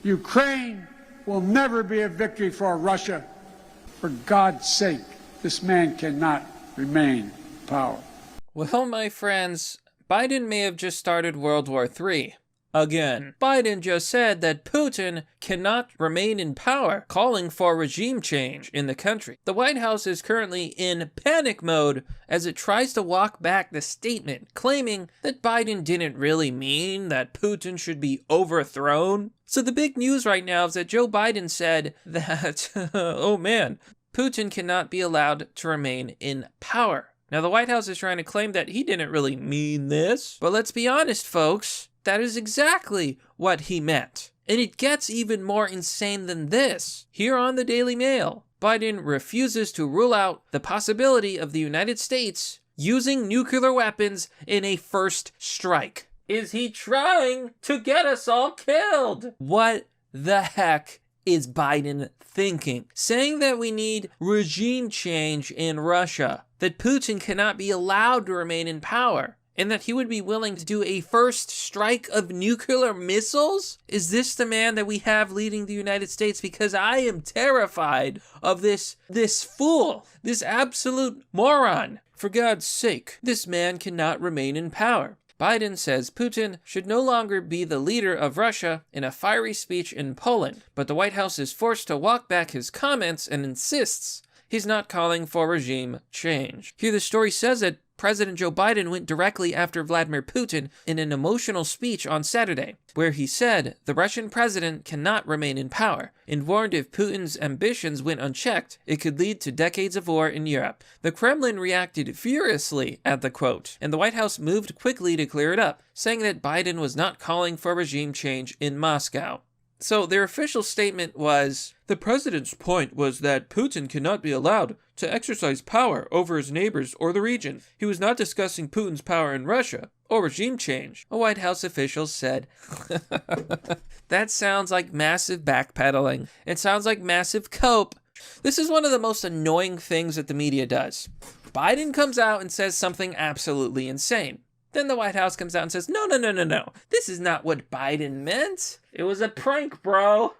Ukraine will never be a victory for Russia. For God's sake, this man cannot remain in power. Well, my friends, Biden may have just started World War III. Again, Biden just said that Putin cannot remain in power, calling for regime change in the country. The White House is currently in panic mode as it tries to walk back the statement, claiming that Biden didn't really mean that Putin should be overthrown. So the big news right now is that Joe Biden said that, oh man, Putin cannot be allowed to remain in power. Now the White House is trying to claim that he didn't really mean this, but let's be honest, folks. That is exactly what he meant. And it gets even more insane than this. Here on the Daily Mail, Biden refuses to rule out the possibility of the United States using nuclear weapons in a first strike. Is he trying to get us all killed? What the heck is Biden thinking? Saying that we need regime change in Russia, that Putin cannot be allowed to remain in power, and that he would be willing to do a first strike of nuclear missiles? Is this the man that we have leading the United States? Because I am terrified of this fool, this absolute moron. For God's sake, this man cannot remain in power. Biden says Putin should no longer be the leader of Russia in a fiery speech in Poland, but the White House is forced to walk back his comments and insists he's not calling for regime change. Here the story says that President Joe Biden went directly after Vladimir Putin in an emotional speech on Saturday, where he said the Russian president cannot remain in power, and warned if Putin's ambitions went unchecked, it could lead to decades of war in Europe. The Kremlin reacted furiously at the quote, and the White House moved quickly to clear it up, saying that Biden was not calling for regime change in Moscow. So their official statement was, the president's point was that Putin cannot be allowed to exercise power over his neighbors or the region. He was not discussing Putin's power in Russia or regime change, a White House official said. That sounds like massive backpedaling. It sounds like massive cope. This is one of the most annoying things that the media does. Biden comes out and says something absolutely insane. Then the White House comes out and says, no. This is not what Biden meant. It was a prank, bro.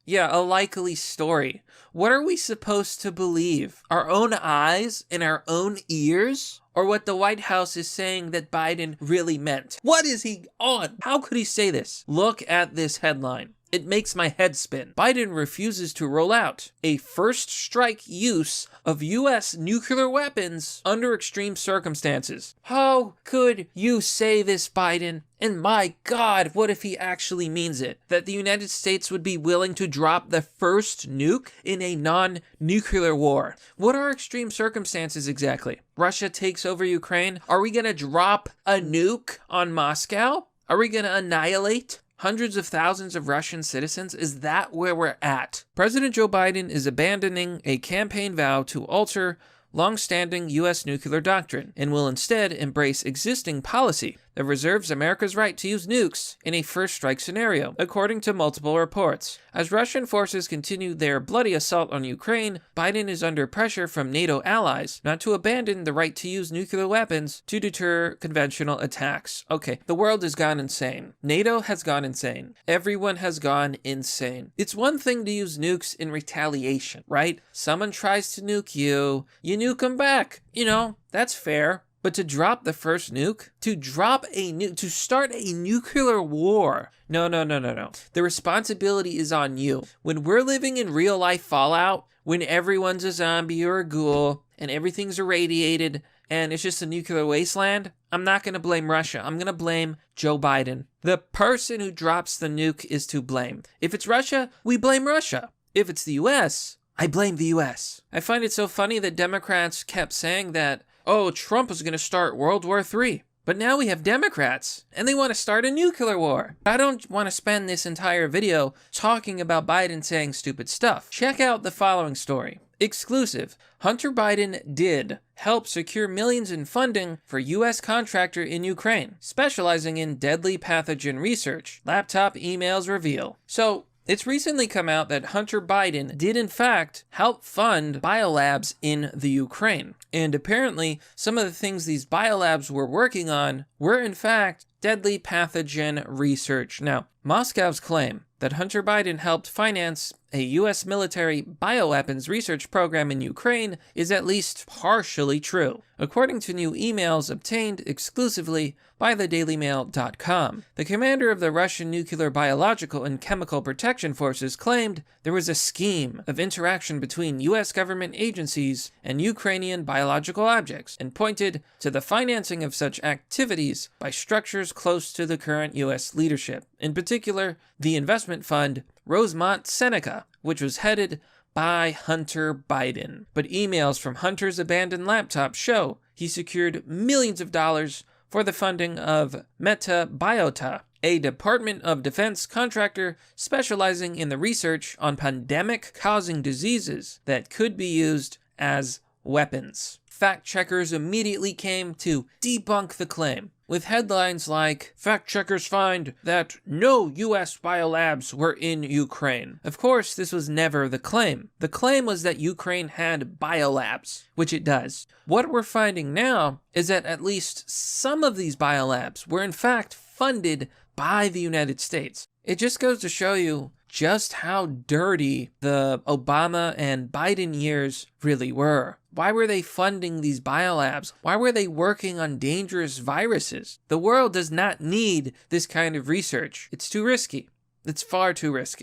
Yeah, a likely story. What are we supposed to believe? Our own eyes and our own ears? Or what the White House is saying that Biden really meant? What is he on? How could he say this? Look at this headline. It makes my head spin. Biden refuses to roll out a first strike use of U.S. nuclear weapons under extreme circumstances. How could you say this, Biden? And my God, what if he actually means it? That the United States would be willing to drop the first nuke in a non-nuclear war. What are extreme circumstances exactly? Russia takes over Ukraine? Are we gonna drop a nuke on Moscow? Are we gonna annihilate hundreds of thousands of Russian citizens? Is that where we're at? President Joe Biden is abandoning a campaign vow to alter long-standing U.S. nuclear doctrine and will instead embrace existing policy that reserves America's right to use nukes in a first strike scenario, according to multiple reports. As Russian forces continue their bloody assault on Ukraine, Biden is under pressure from NATO allies not to abandon the right to use nuclear weapons to deter conventional attacks. Okay, the world has gone insane. NATO has gone insane. Everyone has gone insane. It's one thing to use nukes in retaliation, right? Someone tries to nuke you, you nuke them back. You know, that's fair. But to drop the first nuke, to start a nuclear war, no. The responsibility is on you. When we're living in real life fallout, when everyone's a zombie or a ghoul, and everything's irradiated, and it's just a nuclear wasteland, I'm not going to blame Russia. I'm going to blame Joe Biden. The person who drops the nuke is to blame. If it's Russia, we blame Russia. If it's the U.S., I blame the U.S. I find it so funny that Democrats kept saying that, oh, Trump is going to start World War III. But now we have Democrats, and they want to start a nuclear war. I don't want to spend this entire video talking about Biden saying stupid stuff. Check out the following story. Exclusive. Hunter Biden did help secure millions in funding for U.S. contractor in Ukraine, specializing in deadly pathogen research. Laptop emails reveal. So, it's recently come out that Hunter Biden did in fact help fund biolabs in the Ukraine. And apparently some of the things these biolabs were working on were in fact deadly pathogen research. Now, Moscow's claim that Hunter Biden helped finance a U.S. military bioweapons research program in Ukraine is at least partially true, according to new emails obtained exclusively by thedailymail.com. The commander of the Russian Nuclear, Biological, and Chemical Protection Forces claimed there was a scheme of interaction between U.S. government agencies and Ukrainian biological objects, and pointed to the financing of such activities by structures close to the current U.S. leadership, in particular, the investment fund Rosemont Seneca, which was headed by Hunter Biden. But emails from Hunter's abandoned laptop show he secured millions of dollars for the funding of MetaBiota, a Department of Defense contractor specializing in the research on pandemic-causing diseases that could be used as weapons. Fact checkers immediately came to debunk the claim, with headlines like, "Fact checkers find that no U.S. biolabs were in Ukraine." Of course, this was never the claim. The claim was that Ukraine had biolabs, which it does. What we're finding now is that at least some of these biolabs were in fact funded by the United States. It just goes to show you just how dirty the Obama and Biden years really were. Why were they funding these biolabs? Why were they working on dangerous viruses? The world does not need this kind of research. It's too risky. It's far too risky.